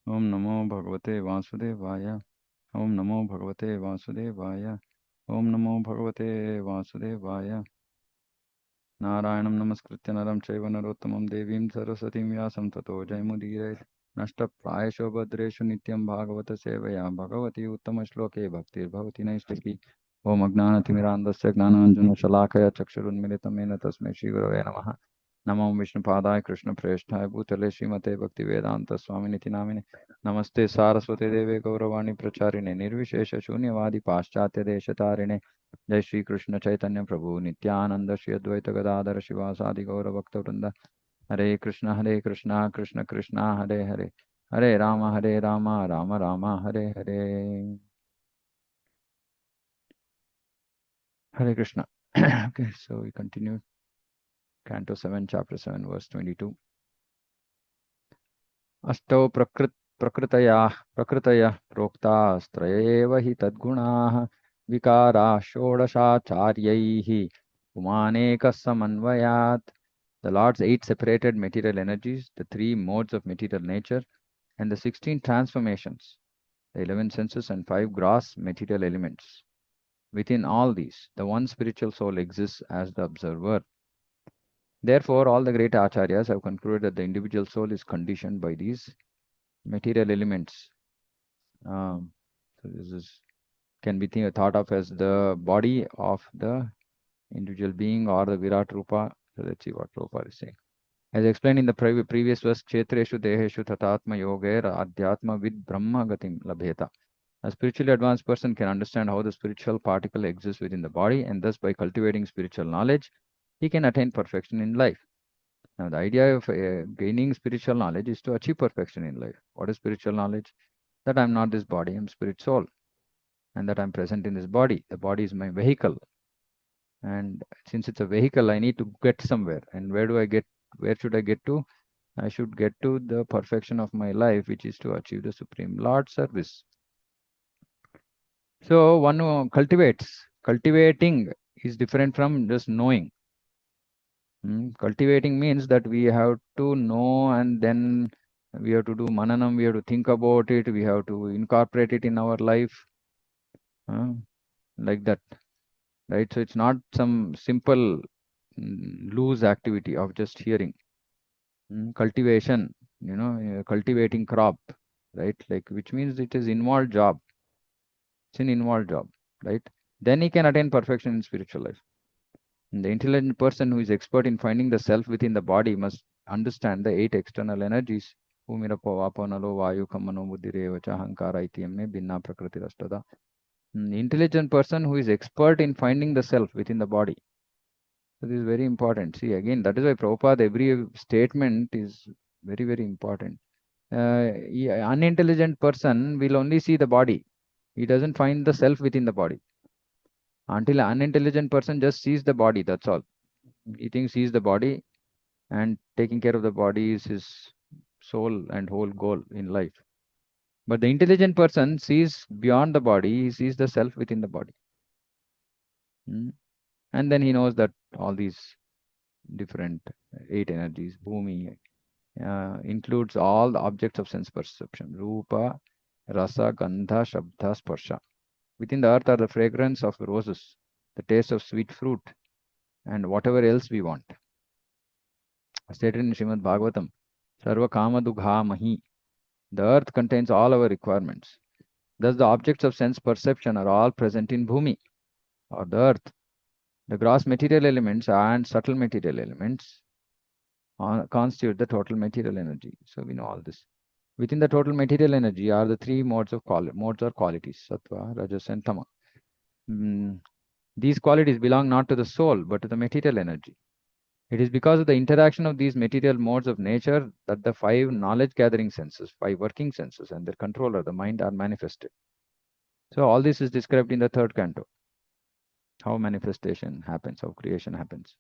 Om Namo Bhagavate Vasudevaya. Om Namo Bhagavate Vasudevaya. Om Namo Bhagavate Vasudevaya. Narayanam Namaskritya Naram Chaiva Narottamam Devim Saraswatim Vyasam Tato Jayamudire. Nashtaprayasho Bhadreshu Nityam Bhagavata Sevaya Bhagavati Uttama Shloke Bhaktir Bhavati Naistaki. Om Agnanatimirandasya Gnananjana Shalakaya Chakshurunmilitamena Tasmai Shri Gurave Namaha. नमो विष्णुपादाय कृष्ण प्रेष्ठाय भूतले श्रीमते भक्ति वेदांत स्वामिनिति नामिने नमस्ते सारस्वती देवे गौरवाणी प्रचारिणे निर्विशेष शून्यवादी पाश्चात्य देशतारिणे जय श्री कृष्ण चैतन्य प्रभु नित्यानंद श्री अद्वैत गदाधर शिवासादि गौर भक्त वृंद हरे Krishna Krishna Krishna Hare Hare Hare Ram Ram Ram Hare Hare Hare Krishna. Okay, so we continue Canto 7, Chapter 7, verse 22. अष्टौ प्रकृतयः प्रोक्तास्त्रयेव हि तद्गुणाः विकाराः षोडशाचार्यैः पुमानेकः समन्वयात्. The Lord's 8 separated material energies, the 3 modes of material nature, and the 16 transformations, the 11 senses and 5 gross material elements. Within all these, the one spiritual soul exists as the observer. Therefore, all the great acharyas have concluded that the individual soul is conditioned by these material elements. So this is can be thought of as the body of the individual being or the Virat Rupa. So let's see what Prabhupada is saying. As explained in the previous verse, Kshetreshu Deheshu Tatatma Yoger Adhyatma Vid Brahma Gatim Labheta. A spiritually advanced person can understand how the spiritual particle exists within the body, and thus by cultivating spiritual knowledge, he can attain perfection in life. Now, the idea of gaining spiritual knowledge is to achieve perfection in life. What is spiritual knowledge? That I'm not this body, I'm spirit soul, and that I'm present in this body. The body is my vehicle, and since it's a vehicle, I need to get somewhere. And where do I get? Where should I get to? I should get to the perfection of my life, which is to achieve the Supreme Lord service. So one who cultivating is different from just knowing. Cultivating means that we have to know, and then we have to do mananam, we have to think about it, we have to incorporate it in our life, like that, right? So it's not some simple loose activity of just hearing. Cultivation, cultivating crop, right? Like, which means it is involved job. It's an involved job, right? Then he can attain perfection in spiritual life. And the intelligent person who is expert in finding the self within the body must understand the 8 external energies. Bhumirapo vayu kamano buddhirevacha hankara ityame binna prakriti rastada. The intelligent person who is expert in finding the self within the body. So this is very important. See, again, that is why Prabhupada, every statement is very, very important. Unintelligent person will only see the body. He doesn't find the self within the body. Until an unintelligent person just sees the body, that's all. He thinks he is the body, and taking care of the body is his soul and whole goal in life. But the intelligent person sees beyond the body, he sees the self within the body. And then he knows that all these different 8 energies, Bhumi, includes all the objects of sense perception, Rupa, Rasa, Gandha, Shabdha, Sparsha. Within the earth are the fragrance of roses, the taste of sweet fruit, and whatever else we want. Stated in Srimad Bhagavatam, Sarva Kama Dugha Mahi. The earth contains all our requirements. Thus, the objects of sense perception are all present in Bhumi, or the earth. The gross material elements and subtle material elements constitute the total material energy. So we know all this. Within the total material energy are the 3 modes or qualities, Sattva, Rajas, and Tama. These qualities belong not to the soul, but to the material energy. It is because of the interaction of these material modes of nature that the 5 knowledge-gathering senses, 5 working senses, and their controller, the mind, are manifested. So all this is described in the 3rd canto, how manifestation happens, how creation happens.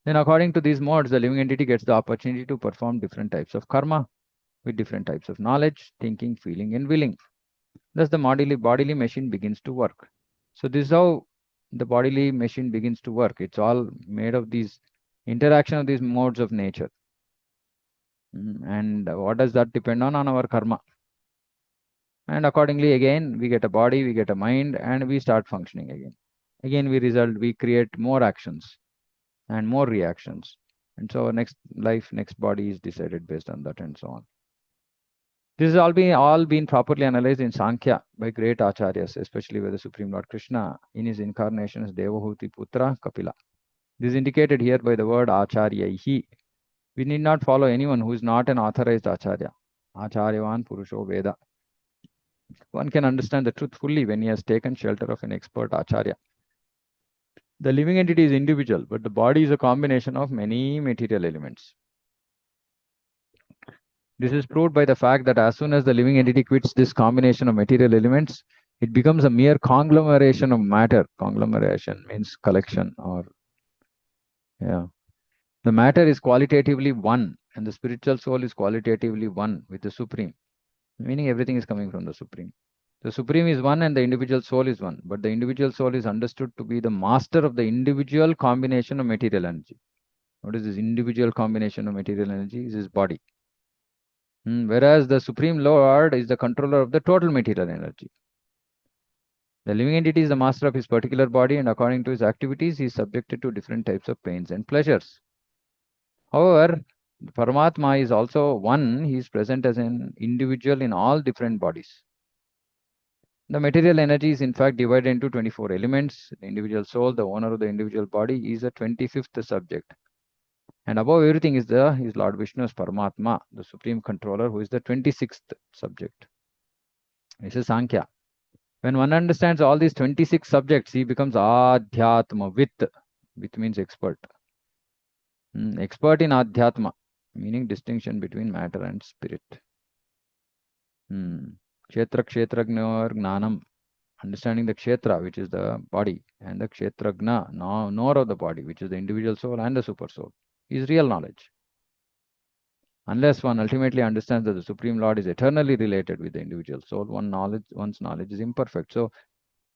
Then according to these modes, the living entity gets the opportunity to perform different types of karma with different types of knowledge, thinking, feeling, and willing. Thus the bodily machine begins to work. So this is how the bodily machine begins to work. It's all made of these interaction of these modes of nature. And what does that depend on? On our karma. And accordingly, again, we get a body, we get a mind, and we start functioning again. Again, we create more actions and more reactions. And so next life, next body is decided based on that and so on. This has all been properly analyzed in Sankhya by great acharyas, especially by the Supreme Lord Krishna in his incarnation as Devahuti Putra Kapila. This is indicated here by the word acharyahi. We need not follow anyone who is not an authorized acharya. Acharyavan Purusho Veda. One can understand the truth fully when he has taken shelter of an expert acharya. The living entity is individual, but the body is a combination of many material elements. This is proved by the fact that as soon as the living entity quits this combination of material elements, it becomes a mere conglomeration of matter. Conglomeration means collection or, yeah. The matter is qualitatively one, and the spiritual soul is qualitatively one with the Supreme, meaning everything is coming from the Supreme. The Supreme is one and the individual soul is one, but the individual soul is understood to be the master of the individual combination of material energy. What is this individual combination of material energy? Is his body. Whereas the Supreme Lord is the controller of the total material energy. The living entity is the master of his particular body, and according to his activities, he is subjected to different types of pains and pleasures. However, Paramatma is also one, he is present as an individual in all different bodies. The material energy is in fact divided into 24 elements. The individual soul, the owner of the individual body, is a 25th subject. And above everything is Lord Vishnu's Paramatma, the supreme controller, who is the 26th subject. This is Sankhya. When one understands all these 26 subjects, he becomes Adhyatma, with means expert. Expert in Adhyatma, meaning distinction between matter and spirit. Kshetra Kshetragna Gnanam, understanding the Kshetra, which is the body, and the Kshetragna, knower of the body, which is the individual soul and the super soul, is real knowledge. Unless one ultimately understands that the Supreme Lord is eternally related with the individual soul, one's knowledge is imperfect. So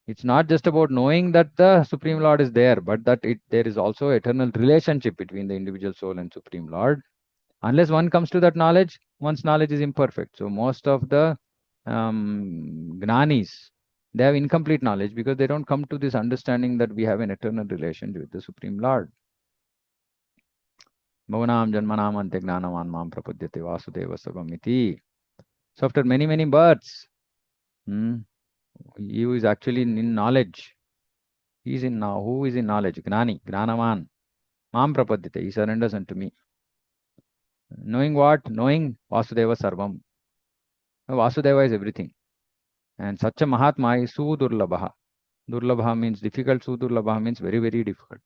it's not just about knowing that the Supreme Lord is there, but that there is also eternal relationship between the individual soul and Supreme Lord. Unless one comes to that knowledge, one's knowledge is imperfect. So most of the Gnanis, they have incomplete knowledge because they don't come to this understanding that we have an eternal relationship with the Supreme Lord. Bhavanam Janmanam Ante Gnanavan Mam Prapadyate Vasudeva Sabamiti. So after many, many births, he is actually in knowledge. He is in now. Who is in knowledge? Gnani, Gnanavan. Mam Prapadyate. He surrenders unto me. Knowing what? Knowing Vasudeva Sarvam. Vasudeva is everything. And such a Mahatma is Sudurlabha. Durlabha means difficult. Sudurlabha means very, very difficult.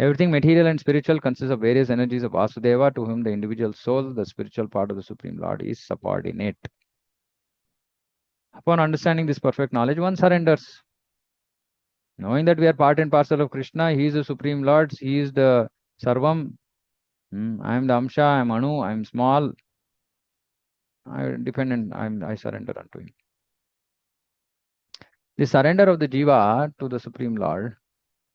Everything material and spiritual consists of various energies of Vasudeva, to whom the individual soul, the spiritual part of the Supreme Lord, is subordinate. Upon understanding this perfect knowledge, one surrenders. Knowing that we are part and parcel of Krishna, he is the Supreme Lord, he is the Sarvam. I am the Amsha, I am Anu, I am small. I am dependent, I surrender unto him. The surrender of the Jiva to the Supreme Lord,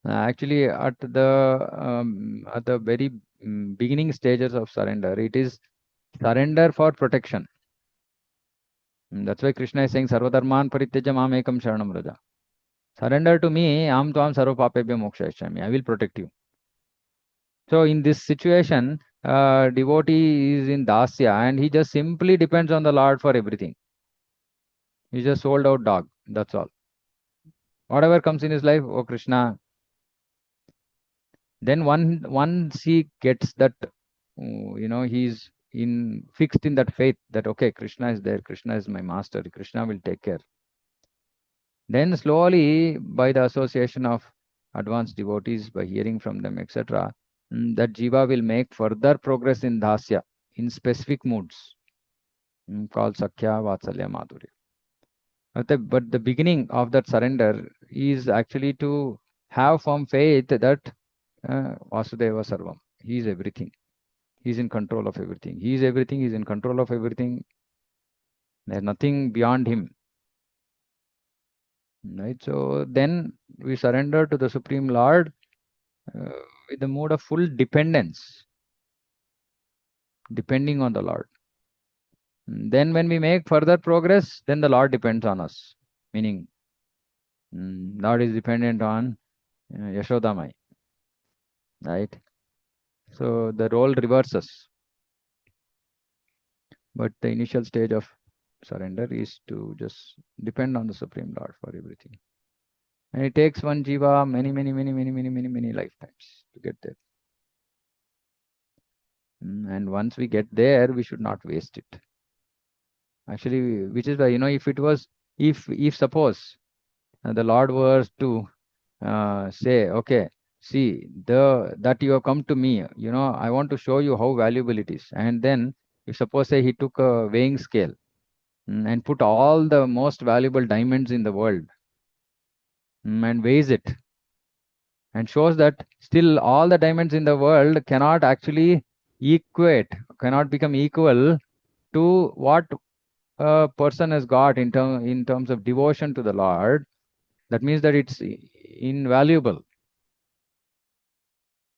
actually at the very beginning stages of surrender, it is surrender for protection. That's why Krishna is saying, Sarvadharman parityaja mam ekam sharanam raja. Surrender to me, am tvam sarva papebhyo mokshayashyami. I will protect you. So in this situation, devotee is in dasya and he just simply depends on the Lord for everything. He's just sold out dog. That's all. Whatever comes in his life, oh Krishna. Then once he gets that, he's fixed in that faith that okay, Krishna is there. Krishna is my master. Krishna will take care. Then slowly, by the association of advanced devotees, by hearing from them, etc., that jiva will make further progress in dasya, in specific moods, called Sakhya, Vatsalya, Madhurya. But the beginning of that surrender is actually to have firm faith that Vasudeva Sarvam, he is everything. He is in control of everything. He is everything, he is in control of everything. There is nothing beyond him. Right? So then we surrender to the Supreme, Lord with the mood of full dependence. depending on the Lord. Then when we make further progress, then the Lord depends on us. Meaning, Lord is dependent on Yashodamai, right? So the role reverses. But the initial stage of surrender is to just depend on the Supreme Lord for everything. And it takes one jiva many lifetimes to get there. And once we get there, we should not waste it. Actually, which is why, if it was, if suppose the Lord was to say, okay, see, that you have come to me, I want to show you how valuable it is. And then, if suppose say he took a weighing scale and put all the most valuable diamonds in the world and weighs it and shows that still all the diamonds in the world cannot actually cannot become equal to what a person has got in terms of devotion to the Lord. That means that it's invaluable.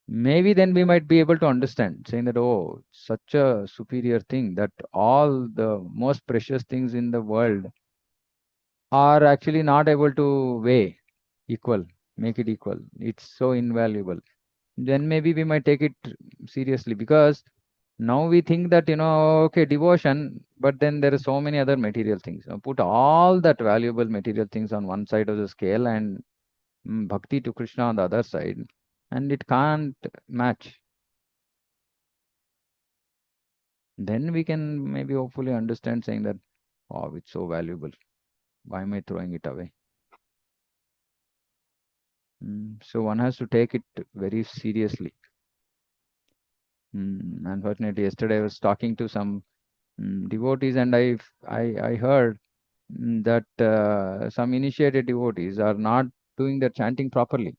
Maybe then we might be able to understand, saying that, oh, such a superior thing, that all the most precious things in the world are actually not able to weigh equal, make it equal. It's so invaluable. Then maybe we might take it seriously, because now we think that, okay, devotion, but then there are so many other material things. Put all that valuable material things on one side of the scale and bhakti to Krishna on the other side, and it can't match. Then we can maybe hopefully understand, saying that, oh, it's so valuable. Why am I throwing it away? So one has to take it very seriously. Unfortunately, yesterday I was talking to some devotees, and I heard that some initiated devotees are not doing their chanting properly.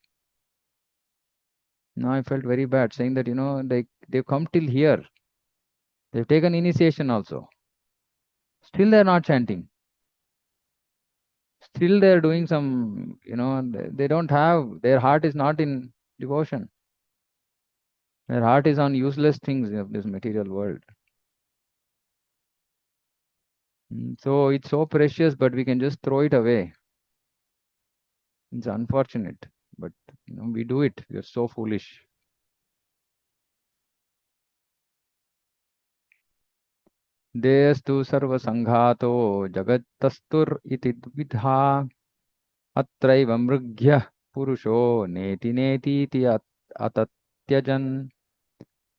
Now I felt very bad, saying that, they've come till here. They've taken initiation also. Still they're not chanting. Still they're doing some, they don't have, their heart is not in devotion. Their heart is on useless things of this material world. So it's so precious, but we can just throw it away. It's unfortunate, but we do it. We are so foolish. देयस्तु सर्वसङ्घातो जगत्तस्तुर् इति द्विधा अत्रैव मृग्यः पुरुषो नेति नेतीति atatyajan.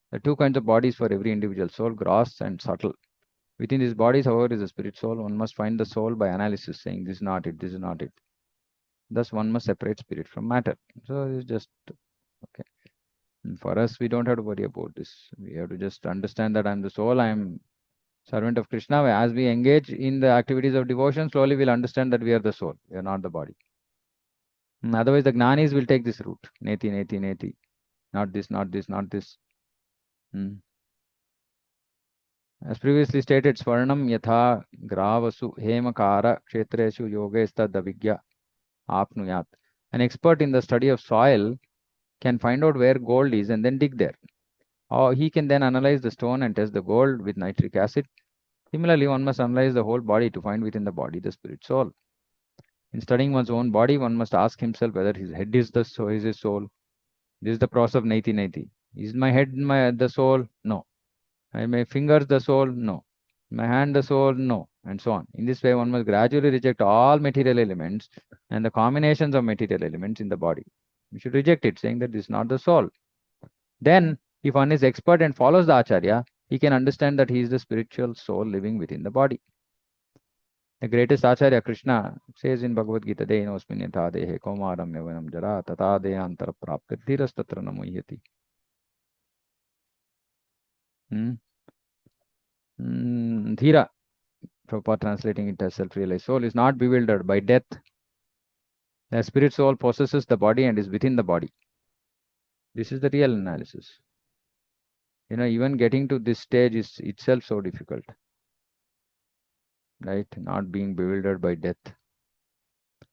There are two kinds of bodies for every individual, soul, gross and subtle. Within these bodies, however, is a spirit soul. One must find the soul by analysis, saying this is not it, this is not it. Thus, one must separate spirit from matter. So it's just okay. And for us, we don't have to worry about this. We have to just understand that I'm the soul, I'm servant of Krishna. As we engage in the activities of devotion, slowly we'll understand that we are the soul, we are not the body. Otherwise, the Gnanis will take this route. Neti, neti, neti. Not this, not this, not this. As previously stated, Swarnam yatha gravasu hemakara kshetreshu yogesta davigya apnuyat. An expert in the study of soil can find out where gold is and then dig there. Or he can then analyze the stone and test the gold with nitric acid. Similarly, one must analyze the whole body to find within the body the spirit soul. In studying one's own body, one must ask himself whether his head is the soul, is his soul. This is the process of naiti naiti. Is my head the soul? No. My fingers the soul? No. My hand the soul? No. And so on. In this way, one must gradually reject all material elements and the combinations of material elements in the body. We should reject it, saying that this is not the soul. Then, if one is expert and follows the Acharya, he can understand that he is the spiritual soul living within the body. The greatest Acharya, Krishna, says in Bhagavad Gita, Dehinosmin yatha dehe kaumaram yavanam jara tata deyantara praptir dhiras tatra namuhyati. Dhira, Prabhupada translating it as self-realized soul, is not bewildered by death. The spirit soul possesses the body and is within the body. This is the real analysis. Even getting to this stage is itself so difficult. Right? Not being bewildered by death.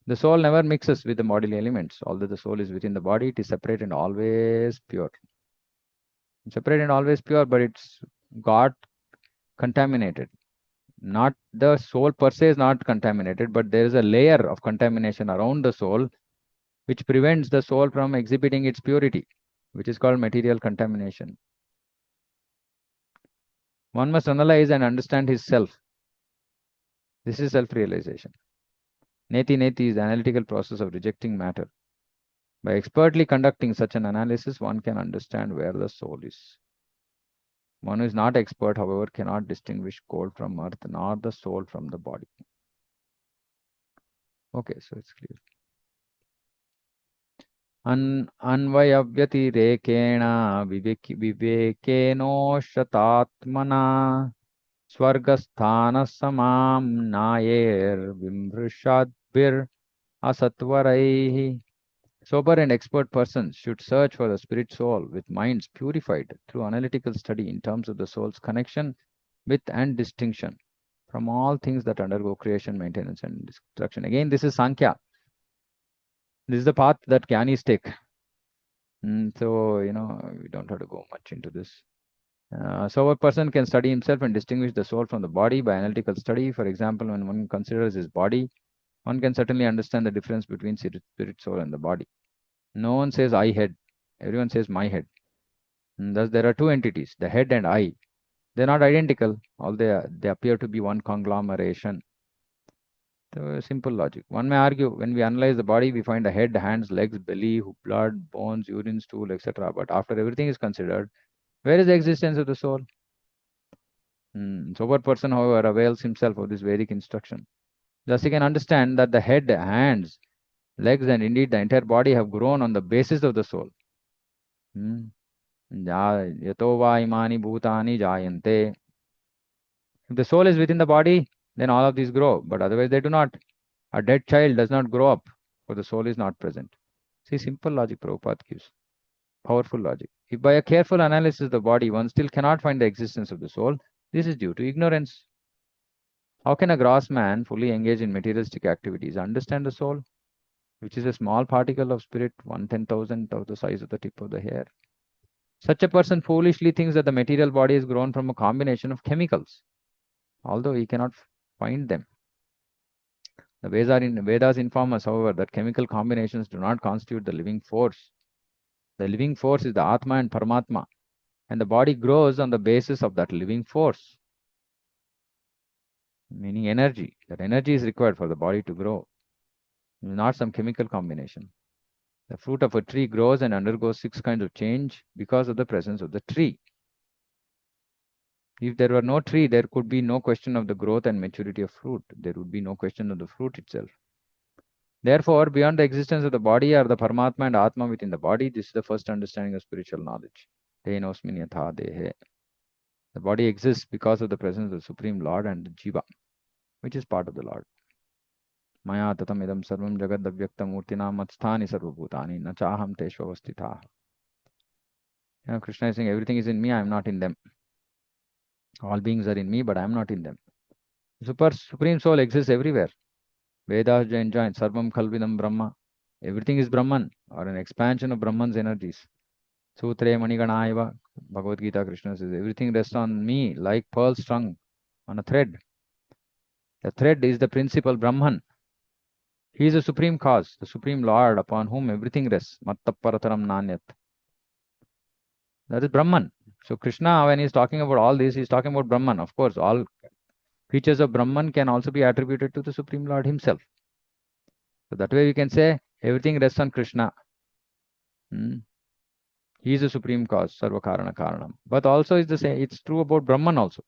The soul never mixes with the bodily elements. Although the soul is within the body, it is separate and always pure. Separate and always pure, but it's got contaminated. Not the soul per se is not contaminated, but there is a layer of contamination around the soul which prevents the soul from exhibiting its purity, which is called material contamination. One must analyze and understand his self. This is self-realization. Neti neti is the analytical process of rejecting matter. By expertly conducting such an analysis, one can understand where the soul is. One who is not expert, however, cannot distinguish coal from earth, nor the soul from the body. Okay, so it's clear. अन्वयव्यतिरेकेण विवेकेनोशतात्मना स्वर्गस्थानसमां नायैर्विमृशाद्भिरसत्वरैः. Sober and expert persons should search for the spirit soul with minds purified through analytical study in terms of the soul's connection with and distinction from all things that undergo creation, maintenance, and destruction. Again, this is Sankhya. This is the path that Jnanis take. So, we don't have to go much into this. So a person can study himself and distinguish the soul from the body by analytical study. For example, when one considers his body, one can certainly understand the difference between spirit, soul, and the body. No one says I head. Everyone says my head. Thus, there are two entities, the head and I. They're not identical. They appear to be one conglomeration. So, simple logic. One may argue when we analyze the body, we find the head, hands, legs, belly, blood, bones, urine, stool, etc. But after everything is considered, where is the existence of the soul? Sober person, however, avails himself of this Vedic instruction. Thus, he can understand that the head, hands, legs, and indeed the entire body have grown on the basis of the soul. Yato va imani bhutani jayante. If the soul is within the body, then all of these grow, but otherwise they do not. A dead child does not grow up, for the soul is not present. See, simple logic Prabhupada gives. Powerful logic. If by a careful analysis of the body one still cannot find the existence of the soul, this is due to ignorance. How can a gross man fully engage in materialistic activities understand the soul, which is a small particle of spirit, 1/10,000th of the size of the tip of the hair? Such a person foolishly thinks that the material body is grown from a combination of chemicals, although he cannot find them. The Vedas inform us, however, that chemical combinations do not constitute the living force. The living force is the Atma and Paramatma, and the body grows on the basis of that living force, meaning energy. That energy is required for the body to grow, not some chemical combination. The fruit of a tree grows and undergoes 6 kinds of change because of the presence of the tree. If there were no tree, there could be no question of the growth and maturity of fruit. There would be no question of the fruit itself. Therefore, beyond the existence of the body are the Paramatma and Atma within the body. This is the first understanding of spiritual knowledge. Tenosmin yatha dehe. The body exists because of the presence of the Supreme Lord and the Jiva, which is part of the Lord. Maya tatam idam sarvam jagad avyakta murtina matsthani sarvabhutani na chaham teshvavastitha. Krishna is saying everything is in me, I am not in them. All beings are in me, but I am not in them. Supreme Soul exists everywhere. Vedas enjoin Sarvam Khalvidam Brahma. Everything is Brahman, or an expansion of Brahman's energies. Sutre Maniganaiva, Bhagavad Gita, Krishna says, everything rests on me like pearls strung on a thread. The thread is the principal Brahman. He is the supreme cause, the supreme Lord upon whom everything rests. Mattaparataram Nanyat. That is Brahman. So Krishna, when he is talking about all this, he is talking about Brahman. Of course, all features of Brahman can also be attributed to the Supreme Lord himself. So that way we can say everything rests on Krishna. He is the supreme cause, Sarva Karana Karanam. But also it's true about Brahman also.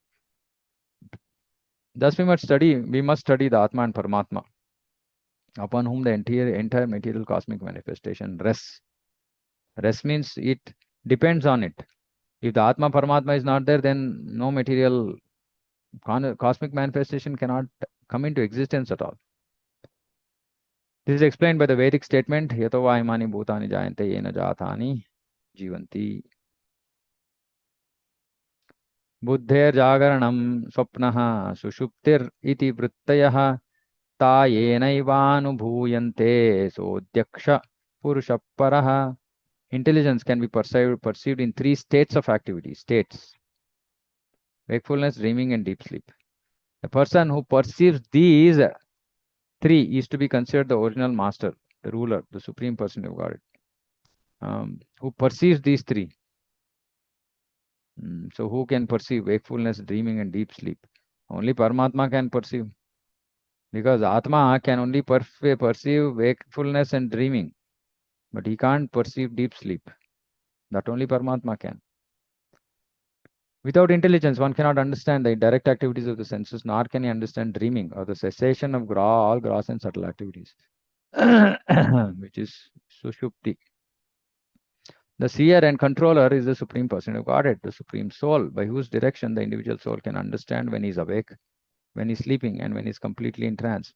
Thus we must study the Atma and Paramatma, upon whom the entire material cosmic manifestation rests. Rest means it depends on it. If the Atma Paramatma is not there, then no material cosmic manifestation cannot come into existence at all. This is explained by the Vedic statement, Yato va imani bhutani jayante yena jatani jivanti. Buddher jagaranam swapnaha sushuptir iti vrittayah ta yenaivānubhūyante sodyaksha purusha paraha. Intelligence can be perceived in 3 states of activity. States. wakefulness, dreaming, and deep sleep. The person who perceives these three is to be considered the original master, the ruler, the supreme person of God. Who perceives these three. So who can perceive wakefulness, dreaming, and deep sleep? Only Paramatma can perceive. Because Atma can only perceive wakefulness and dreaming, but he can't perceive deep sleep. That only Paramatma can. Without intelligence, one cannot understand the direct activities of the senses, nor can he understand dreaming or the cessation of all gross and subtle activities, which is Sushupti. The seer and controller is the Supreme Person of Godhead, the Supreme Soul, by whose direction the individual soul can understand when he is awake, when he is sleeping, and when he is completely in trance.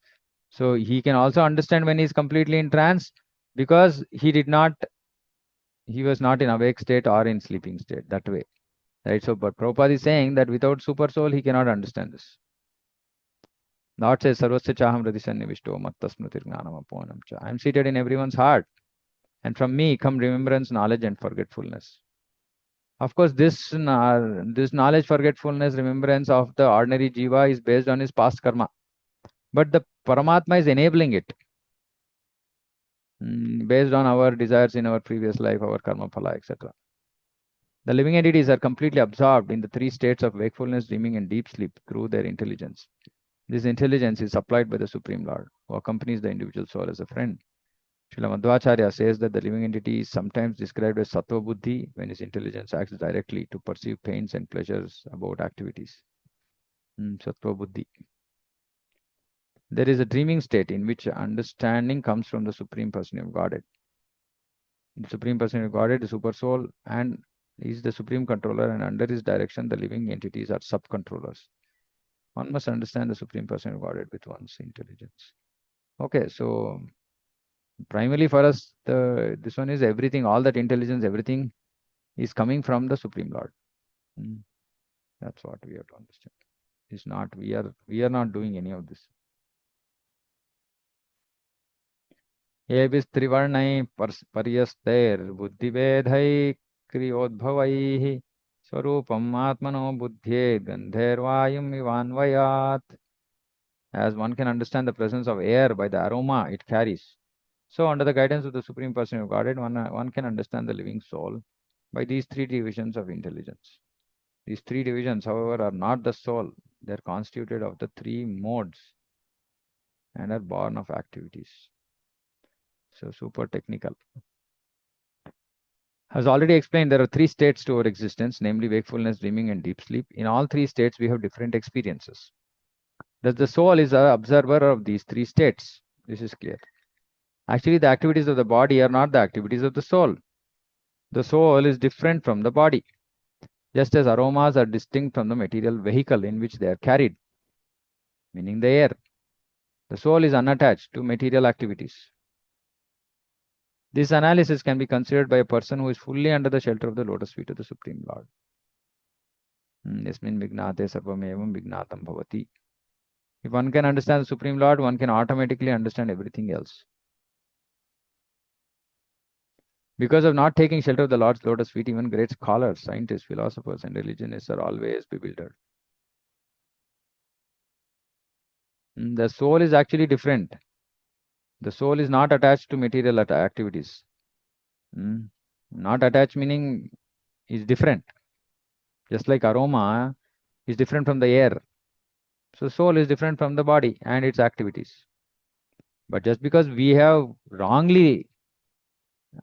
So he can also understand when he is completely in trance because he was not in awake state or in sleeping state that way. Right? So, but Prabhupada is saying that without super soul, he cannot understand this. Lord says, Sarvasya chaham hridisannivishto mattasmritir gnanam aponam cha. I am seated in everyone's heart, and from me come remembrance, knowledge, and forgetfulness. Of course, this knowledge, forgetfulness, remembrance of the ordinary jiva is based on his past karma. But the Paramatma is enabling it based on our desires in our previous life, our karma phala, etc. The living entities are completely absorbed in the three states of wakefulness, dreaming, and deep sleep through their intelligence. This intelligence is supplied by the Supreme Lord, who accompanies the individual soul as a friend. Srila Madhvacharya says that the living entity is sometimes described as Sattva Buddhi when his intelligence acts directly to perceive pains and pleasures about activities. Sattva Buddhi. There is a dreaming state in which understanding comes from the Supreme Person of Godhead. The Supreme Person of Godhead, the Super Soul, and is the Supreme Controller, and under his direction, the living entities are sub-controllers. One must understand the Supreme Person of Godhead with one's intelligence. Okay, so primarily for us, this one is everything, all that intelligence, everything is coming from the Supreme Lord. That's what we have to understand. It's not we are not doing any of this. एभिस्त्रिवर्णैः पर्यस्तैर्बुद्धिभेदैः क्रियोद्भवैः स्वरूपम् आत्मनो बुद्धेः गन्धैर्वायुम् इवान्वयात्. As one can understand the presence of air by the aroma it carries, so under the guidance of the Supreme Person of Godhead, one can understand the living soul by these three divisions of intelligence. These three divisions, however, are not the soul. They are constituted of the three modes and are born of activities. So super technical. As already explained, there are three states to our existence, namely wakefulness, dreaming, and deep sleep. In all three states, we have different experiences. Thus, the soul is an observer of these three states. This is clear. Actually, the activities of the body are not the activities of the soul. The soul is different from the body, just as aromas are distinct from the material vehicle in which they are carried, meaning the air. The soul is unattached to material activities. This analysis can be considered by a person who is fully under the shelter of the lotus feet of the Supreme Lord. Yasmin vignate sarvam evam vignatam bhavati. If one can understand the Supreme Lord, one can automatically understand everything else. Because of not taking shelter of the Lord's lotus feet, even great scholars, scientists, philosophers, and religionists are always bewildered. The soul is actually different. The soul is not attached to material activities. Not attached meaning is different. Just like aroma is different from the air. So soul is different from the body and its activities. But just because we are wrongly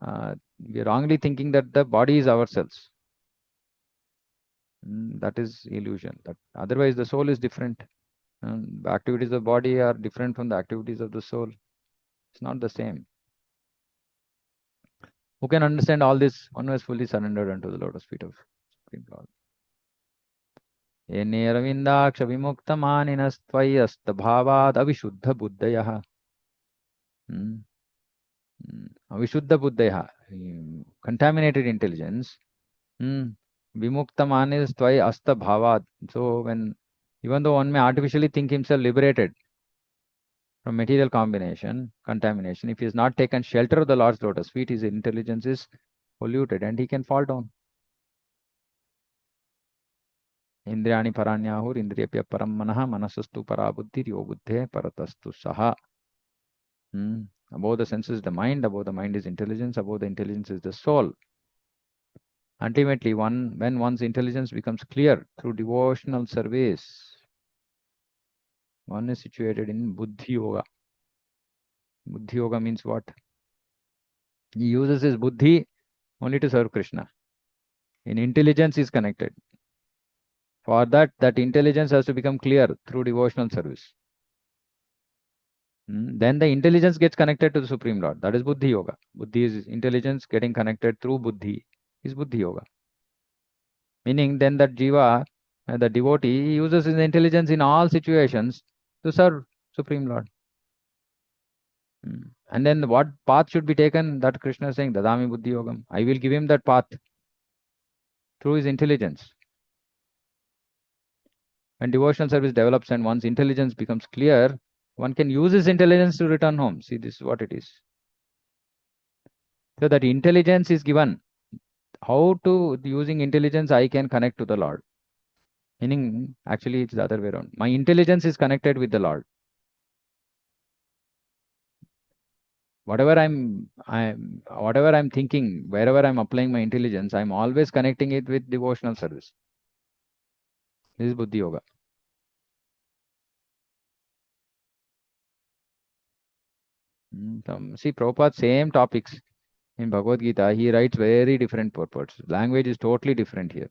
thinking that the body is ourselves. That is illusion. That otherwise the soul is different. The activities of the body are different from the activities of the soul. It's not the same. Who can understand all this? One who is fully surrendered unto the lotus feet of Supreme Lord. Ene Ravindaksha Vimuktamaninas Bhavad Avishuddha Buddhayah. Avishuddha Buddhayah. Contaminated intelligence. Vimuktaman is tvai asta bhavad. So even though one may artificially think himself liberated from material contamination, if he has not taken shelter of the Lord's lotus feet, his intelligence is polluted and he can fall down. Indriyani paranyahur indriyapya param manah manasastu para buddhir yo buddhe paratastu saha. Above the senses, the mind. Above the mind is intelligence. Above the intelligence is the soul. Ultimately, when one's intelligence becomes clear through devotional service, one is situated in Buddhi Yoga. Buddhi Yoga means what? He uses his Buddhi only to serve Krishna. In intelligence is connected. For that, that intelligence has to become clear through devotional service. Then the intelligence gets connected to the Supreme Lord. That is Buddhi Yoga. Buddhi is intelligence getting connected through Buddhi is Buddhi Yoga. Meaning then that Jiva, the devotee, uses his intelligence in all situations to serve Supreme Lord. And then what path should be taken? That Krishna is saying, Dadami Buddhi Yogam. I will give him that path through his intelligence. When devotional service develops and one's intelligence becomes clear, one can use his intelligence to return home. See, this is what it is. So that intelligence is given. How to, using intelligence, I can connect to the Lord. Meaning, actually, it's the other way around. My intelligence is connected with the Lord. Whatever I'm thinking, wherever I'm applying my intelligence, I'm always connecting it with devotional service. This is Buddhi Yoga. See, Prabhupada, same topics in Bhagavad Gita, he writes very different purports. Language is totally different here.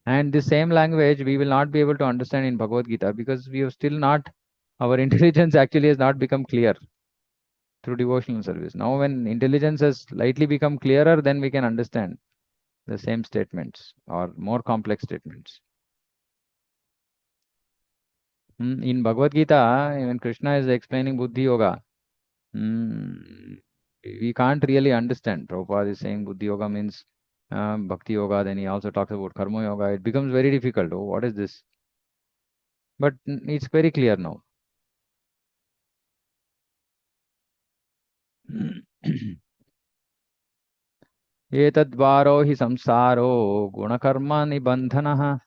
And the same language we will not be able to understand in Bhagavad Gita because we have still not, our intelligence actually has not become clear through devotional service. Now, when intelligence has slightly become clearer, then we can understand the same statements or more complex statements. In Bhagavad Gita, when Krishna is explaining Buddhi Yoga, we can't really understand. Prabhupada is saying Buddhi Yoga means Bhakti Yoga, then he also talks about Karma Yoga. It becomes very difficult. Oh, what is this? But it's very clear now. एतद्वारो हि संसारो गुणकर्मनिबन्धनः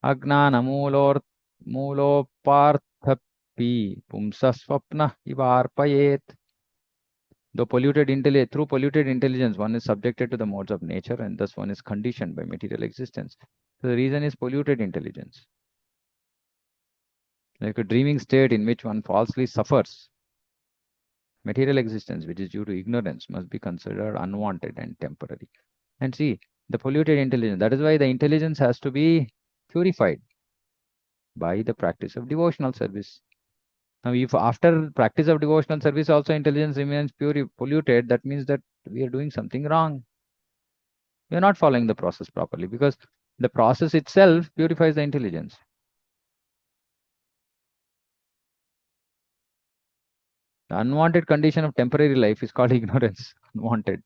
अज्ञानमूलोपार्थपि पुंसः स्वप्नः इवार्पयेत्. Through polluted intelligence, one is subjected to the modes of nature and thus one is conditioned by material existence. So the reason is polluted intelligence. Like a dreaming state in which one falsely suffers. Material existence, which is due to ignorance, must be considered unwanted and temporary. And see, the polluted intelligence, that is why the intelligence has to be purified by the practice of devotional service. Now, if after practice of devotional service also intelligence remains polluted, that means that we are doing something wrong. We are not following the process properly because the process itself purifies the intelligence. The unwanted condition of temporary life is called ignorance. Unwanted.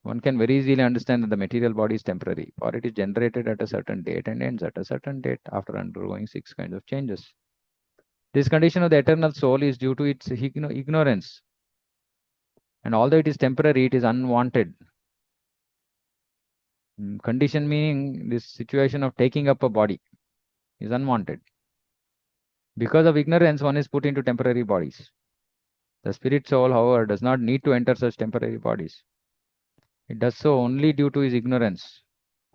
One can very easily understand that the material body is temporary, for it is generated at a certain date and ends at a certain date after undergoing 6 kinds of changes. This condition of the eternal soul is due to its ignorance. And although it is temporary, it is unwanted. Condition meaning this situation of taking up a body is unwanted. Because of ignorance, one is put into temporary bodies. The spirit soul, however, does not need to enter such temporary bodies. It does so only due to his ignorance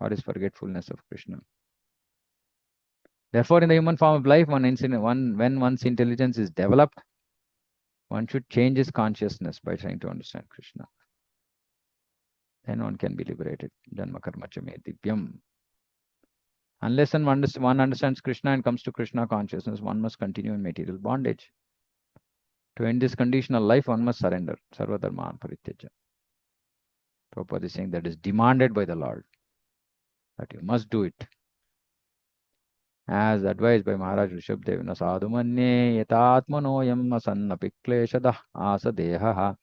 or his forgetfulness of Krishna. Therefore, in the human form of life, when one's intelligence is developed, one should change his consciousness by trying to understand Krishna. Then one can be liberated. Janma karma cha me divyam. Unless one understands Krishna and comes to Krishna consciousness, one must continue in material bondage. To end this conditional life, one must surrender. Sarva dharman parityaja. Prabhupada is saying that is demanded by the Lord. That you must do it. As advised by Maharaj Rishabdev, na sadhu manye yatatmanoyam asannapi kleshadah asadehaha.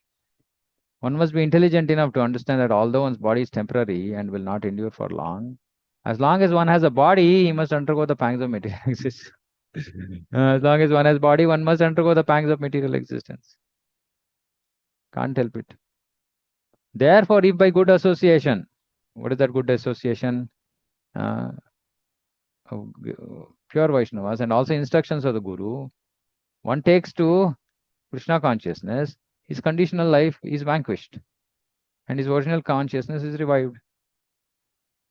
One must be intelligent enough to understand that although one's body is temporary and will not endure for as long as one has a body, he must undergo the pangs of material existence. As long as one has body, one must undergo the pangs of material existence. Can't help it. Therefore, if by good association, what is that good association? pure Vaishnavas and also instructions of the Guru, one takes to Krishna consciousness, his conditional life is vanquished and his original consciousness is revived.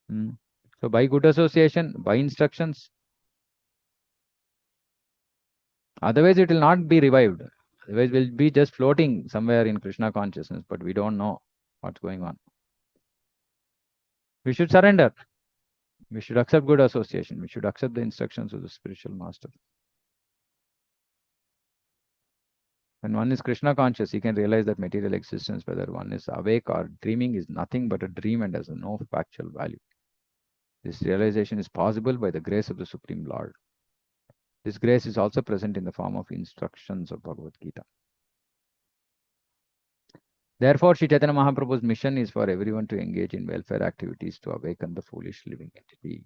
Hmm. So by good association, by instructions, otherwise it will not be revived. Otherwise we'll be just floating somewhere in Krishna consciousness, but we don't know what's going on. We should surrender. We should accept good association. We should accept the instructions of the spiritual master. When one is Krishna conscious, he can realize that material existence, whether one is awake or dreaming, is nothing but a dream and has no factual value. This realization is possible by the grace of the Supreme Lord. This grace is also present in the form of instructions of Bhagavad Gita. Therefore, Sri Chaitanya Mahaprabhu's mission is for everyone to engage in welfare activities to awaken the foolish living entity.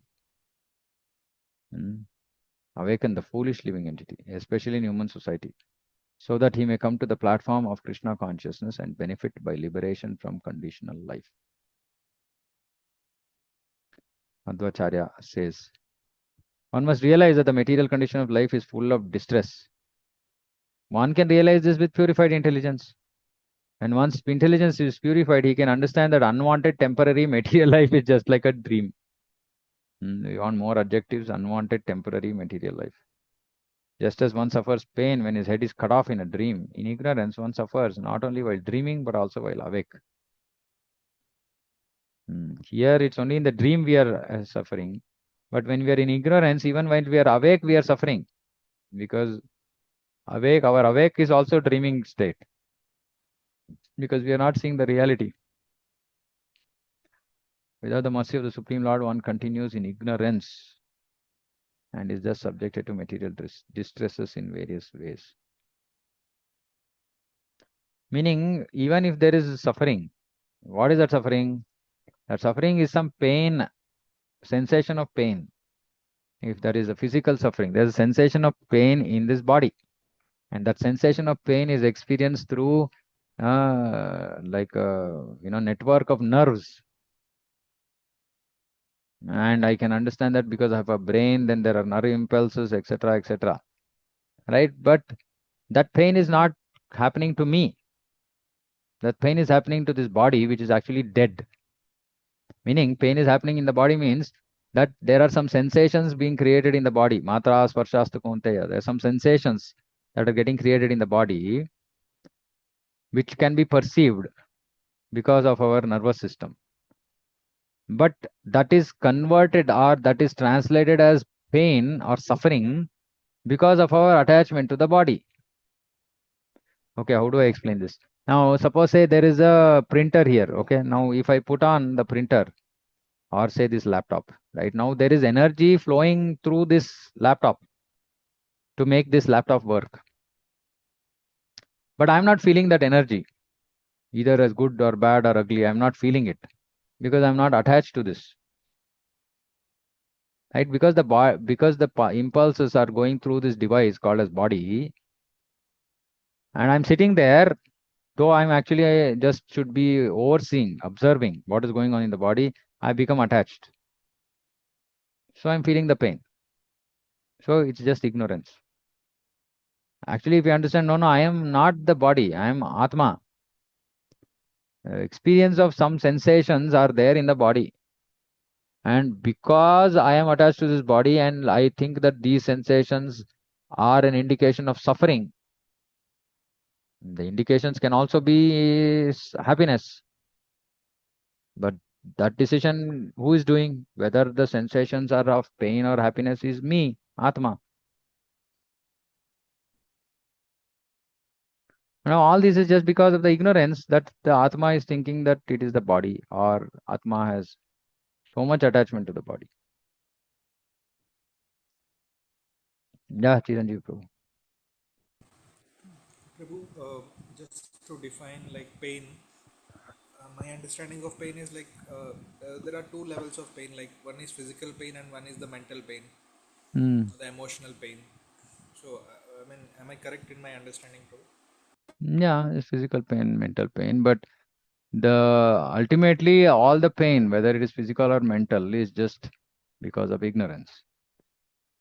Awaken the foolish living entity, especially in human society, so that he may come to the platform of Krishna consciousness and benefit by liberation from conditional life. Advacharya says, one must realize that the material condition of life is full of distress. One can realize this with purified intelligence. And once intelligence is purified, he can understand that unwanted temporary material life is just like a dream. We want more adjectives, unwanted temporary material life. Just as one suffers pain when his head is cut off in a dream, in ignorance one suffers not only while dreaming but also while awake. Here it's only in the dream we are suffering. But when we are in ignorance, even when we are awake, we are suffering. Because our awake is also dreaming state. Because we are not seeing the reality. Without the mercy of the Supreme Lord, one continues in ignorance and is just subjected to material distresses in various ways. Meaning, even if there is suffering, what is that suffering? That suffering is some pain, sensation of pain. If there is a physical suffering, there is a sensation of pain in this body. And that sensation of pain is experienced through like a network of nerves. And I can understand that because I have a brain, then there are nerve impulses, etc., etc. Right? But that pain is not happening to me. That pain is happening to this body, which is actually dead. Meaning, pain is happening in the body means that there are some sensations being created in the body. Matra, sparshastu kaunteya. There are some sensations that are getting created in the body, which can be perceived because of our nervous system. But that is converted or that is translated as pain or suffering because of our attachment to the body. Okay, how do I explain this? Now, suppose say there is a printer here. Okay, now if I put on the printer or say this laptop, right now there is energy flowing through this laptop to make this laptop work. But I'm not feeling that energy, either as good or bad or ugly. I'm not feeling it because I'm not attached to this. Right? Because the impulses are going through this device called as body, and I'm sitting there, though I'm actually just should be overseeing, observing what is going on in the body, I become attached. So I'm feeling the pain. So it's just ignorance. Actually, if you understand, no, I am not the body, I am Atma. Experience of some sensations are there in the body. And because I am attached to this body and I think that these sensations are an indication of suffering, the indications can also be happiness. But that decision, who is doing? Whether the sensations are of pain or happiness is me, Atma. Now, all this is just because of the ignorance that the Atma is thinking that it is the body or Atma has so much attachment to the body. Yeah, Chiranjeev Prabhu. Prabhu, just to define like pain, my understanding of pain is like there are two levels of pain. Like one is physical pain and one is the mental pain, Hmm. the emotional pain. So, I mean, am I correct in my understanding, Prabhu? Yeah, it's physical pain, mental pain, but the ultimately all the pain, whether it is physical or mental, is just because of ignorance.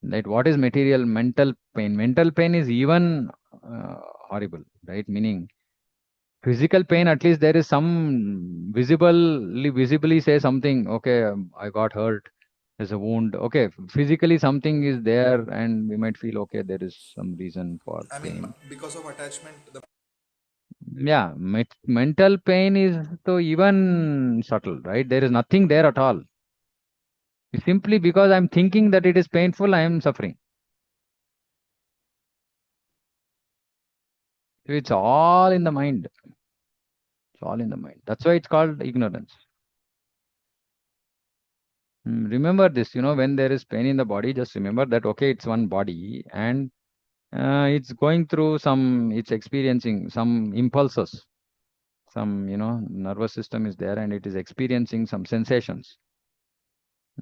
Right? What is material? Mental pain. Mental pain is even horrible, right? Meaning physical pain, at least there is some visibly say something. Okay, I got hurt. There's a wound. Okay, physically something is there, and we might feel okay. There is some reason for I mean, pain. because of attachment, the Yeah, mental pain is so even subtle, right? There is nothing there at all. Simply because I'm thinking that it is painful, I am suffering. So it's all in the mind. It's all in the mind. That's why it's called ignorance. Remember this, when there is pain in the body, just remember that, okay, it's one body and it's going through it's experiencing some impulses. Some, nervous system is there and it is experiencing some sensations.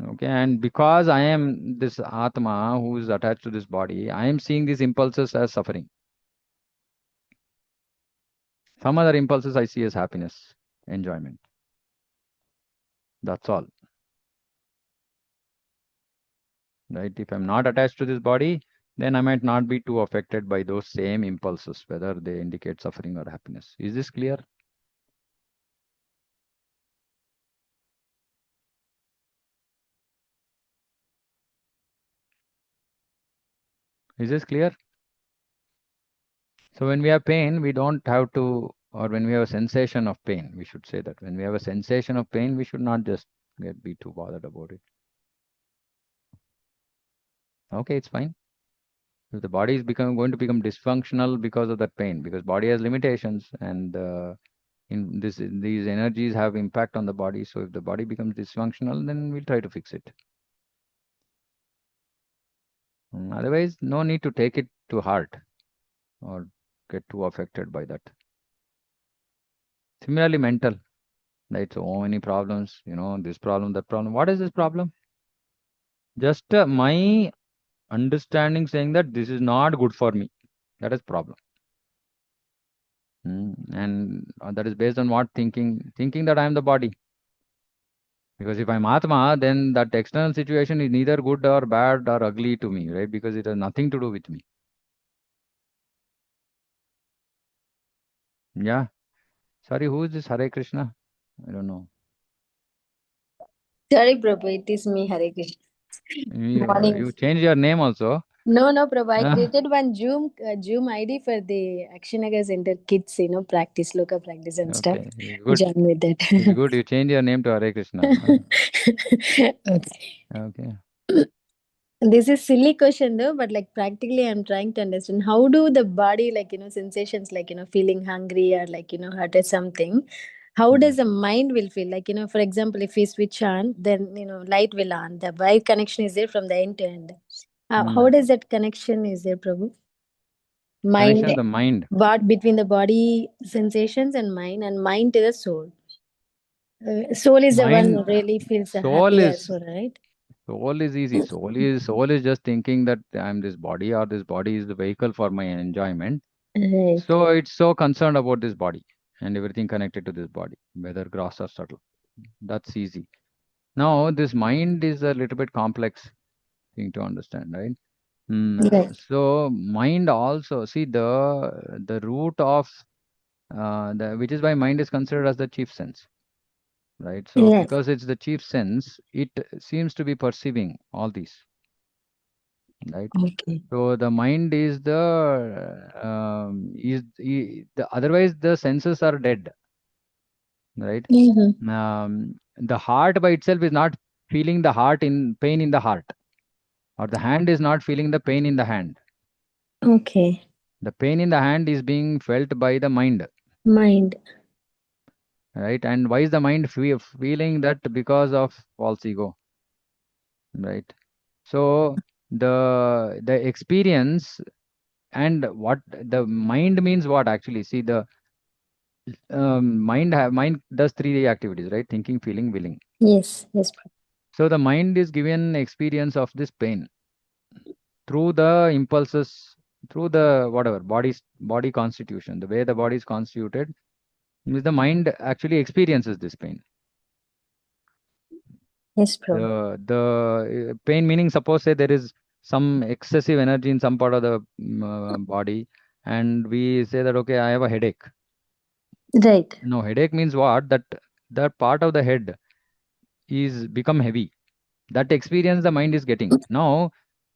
Okay, and because I am this Atma who is attached to this body, I am seeing these impulses as suffering. Some other impulses I see as happiness, enjoyment. That's all. Right? If I'm not attached to this body, then I might not be too affected by those same impulses, whether they indicate suffering or happiness. Is this clear? Is this clear? So when we have pain, we don't have to, or when we have a sensation of pain, we should say that when we have a sensation of pain, we should not just be too bothered about it. Okay, it's fine. If the body is going to become dysfunctional because of that pain, because body has limitations and these energies have impact on the body. So if the body becomes dysfunctional, then we'll try to fix it. Otherwise, no need to take it to heart or get too affected by that. Similarly, mental, right? So many problems, this problem, that problem. What is this problem? Just my understanding saying that this is not good for me. That is problem. And that is based on what thinking? Thinking that I am the body. Because if I'm Atma, then that external situation is neither good or bad or ugly to me, right? Because it has nothing to do with me. Yeah. Sorry, who is this Hare Krishna? I don't know. Sorry, Prabhu, it is me, Hare Krishna. Morning. You changed your name also. No, no, Prabhu. I Ah, created one Zoom ID for the Akshanagar Center kids, practice, loka practice and stuff. okay. It's good. Join with It's that. good. You change your name to Hare Krishna. Okay. Okay. This is silly question though, but like practically I'm trying to understand how do the body sensations like feeling hungry or hurt or something. How Hmm. does the mind will feel like for example if we switch on then light will on the wire connection is there from the end to end. How Hmm. does that connection is there, Prabhu? Connection Mind, of the mind. what between the body sensations and mind to the soul. Soul is the one Mind. who really feels Soul happy is also, right? soul is easy. Soul is just thinking that I'm this body or this body is the vehicle for my enjoyment. Right. So it's so concerned about this body and everything connected to this body, whether gross or subtle. That's easy. Now, this mind is a little bit complex thing to understand, right? Right. So mind also, see the root of the which is why mind is considered as the chief sense, right? So Yes. because it's the chief sense, it seems to be perceiving all these, right? Okay. So the mind is the otherwise the senses are dead, right? Mm-hmm. The heart by itself is not feeling the heart in pain in the heart, or the hand is not feeling the pain in the hand. Okay. The pain in the hand is being felt by the mind, Mind. right? And why is the mind feeling that? Because of false ego, right? So the experience and what the mind means what actually? See the mind does three activities, right? Thinking, feeling, willing. Yes. Yes. So the mind is given experience of this pain through the impulses, through the whatever body constitution, the way the body is constituted, is the mind actually experiences this pain. Yes, Prabhu. The pain meaning, suppose say there is some excessive energy in some part of the body, and we say that, okay, I have a headache. Right. No, headache means what? That part of the head is become heavy. That experience the mind is getting now.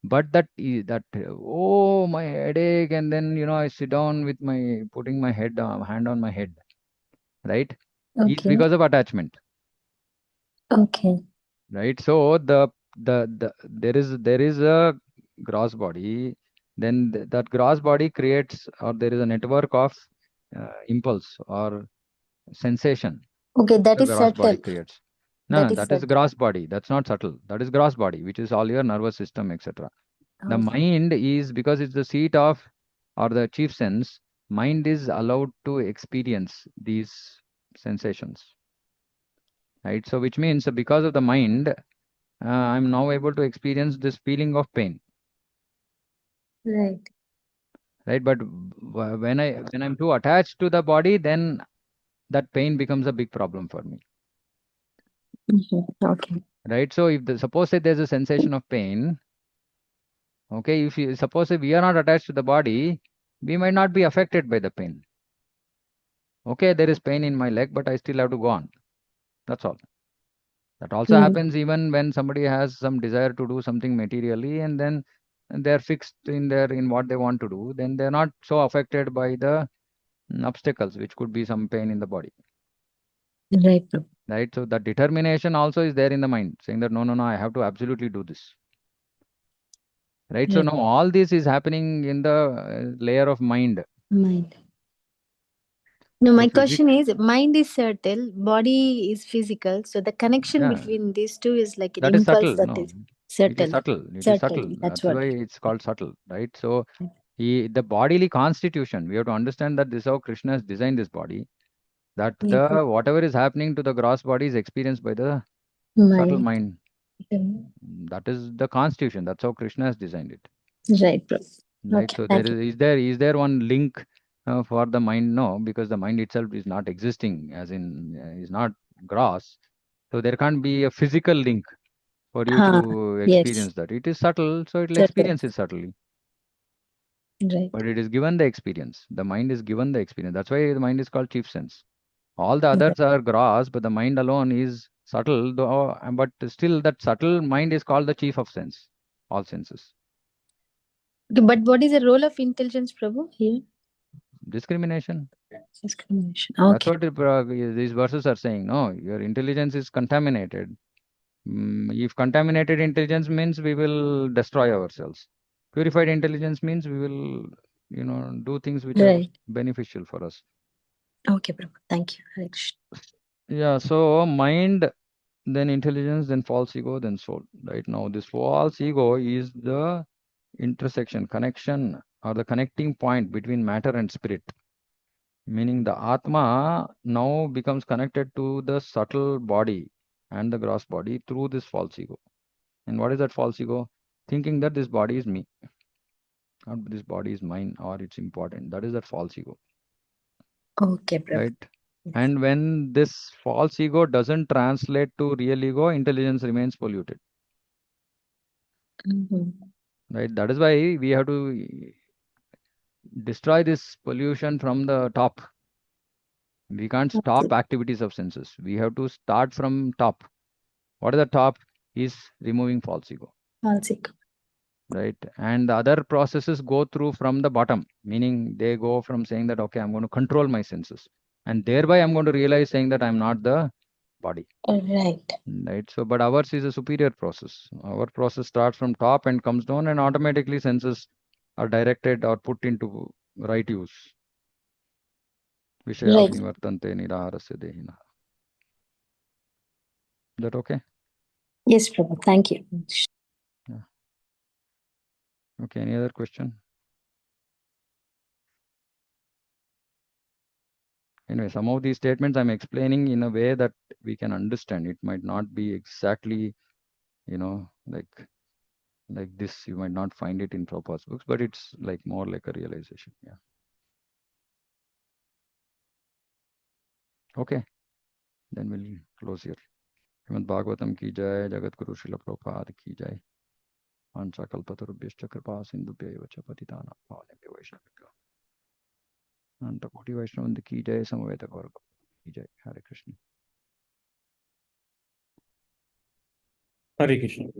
But oh, my headache, and then I sit down with my putting my hand on my head, right? Is Okay. because of attachment, Okay. right? So there is a gross body, then that gross body creates, or there is a network of impulse or sensation Okay, that the is gross body subtle. creates. No, That no, is that is subtle. gross body. That's not subtle. That is gross body, which is all your nervous system, etc. The Okay. mind is, because it's the seat of, or the chief sense, mind is allowed to experience these sensations, right? So, which means because of the mind, I'm now able to experience this feeling of pain, Right. right? But when I'm too attached to the body, then that pain becomes a big problem for me, Okay. right? So, if suppose that there's a sensation of pain, okay, if you suppose if we are not attached to the body, we might not be affected by the pain. Okay, there is pain in my leg, but I still have to go on. That's all. That also Mm. happens even when somebody has some desire to do something materially, and then they're fixed in what they want to do. Then they're not so affected by the obstacles, which could be some pain in the body, Right, bro. right? So the determination also is there in the mind, saying that no, no, no, I have to absolutely do this, right? So Right. now all this is happening in the layer of mind. Mind. No, So my question physics, is mind is subtle, body is physical. So the connection yeah, between these two is like an that is impulse subtle. that No, is it is subtle. subtle. It is Subtle. subtle. That's That's what. why it's called subtle, right? So the bodily constitution, we have to understand that this is how Krishna has designed this body. That Yeah, the bro. whatever is happening to the gross body is experienced by the subtle Mind. mind. That is the constitution. That's how Krishna has designed it, Right, bro. right? Okay, So there thank you. is there one link for the mind? No, because the mind itself is not existing, as in is not gross. So there can't be a physical link for you Ah, to yes. experience that. It is subtle, so it'll Subtle. experience it subtly. Right. But it is given the experience. The mind is given the experience. That's why the mind is called chief sense. All the Right. others are gross, but the mind alone is subtle. Though, but still, that subtle mind is called the chief of sense, all senses. Okay, but what is the role of intelligence, Prabhu, here? Discrimination. Discrimination. That's Okay. what these verses are saying. No, your intelligence is contaminated. If contaminated intelligence means we will destroy ourselves. Purified intelligence means we will, do things which are Right. beneficial for us. Okay, Prabhu. Thank you. Hare Krishna. Yeah, so mind, then intelligence, then false ego, then soul. Right now, this false ego is the intersection, connection, or the connecting point between matter and spirit. Meaning the Atma now becomes connected to the subtle body and the gross body through this false ego. And what is that false ego? Thinking that this body is me, or this body is mine, or it's important. That is that false ego, Okay, Prabhu. right? Yes. And when this false ego doesn't translate to real ego, intelligence remains polluted, Mm-hmm. right? That is why we have to destroy this pollution from the top. We can't stop Okay. activities of senses. We have to start from top. What is the top? Is removing false ego, I'll seek. right? And the other processes go through from the bottom, meaning they go from saying that, okay, I'm going to control my senses. And thereby I'm going to realize saying that I'm not the body, Right. right? So, but ours is a superior process. Our process starts from top and comes down, and automatically senses are directed or put into right use. Vishayas Right. nivartante niraharasya dehina. Is that okay? Yes, Prabhu. Thank you. Yeah. Okay, any other question? Anyway, some of these statements I'm explaining in a way that we can understand. It might not be exactly, like this. You might not find it in Prabhupada's books, but it's like more like a realization. Yeah. Okay, then we'll close here. Srimad Bhagavatam ki jai, Jagat Guru Srila Prabhupada ki jai. वाञ्छाकल्पतरुभ्यश्च कृपा सिन्धुभ्य एव च पतितानां पावनेभ्यो वैष्णवेभ्यो अनंतकोटि वैष्णव की जय, समवेत गौर की जय। हरे कृष्ण। हरे कृष्ण।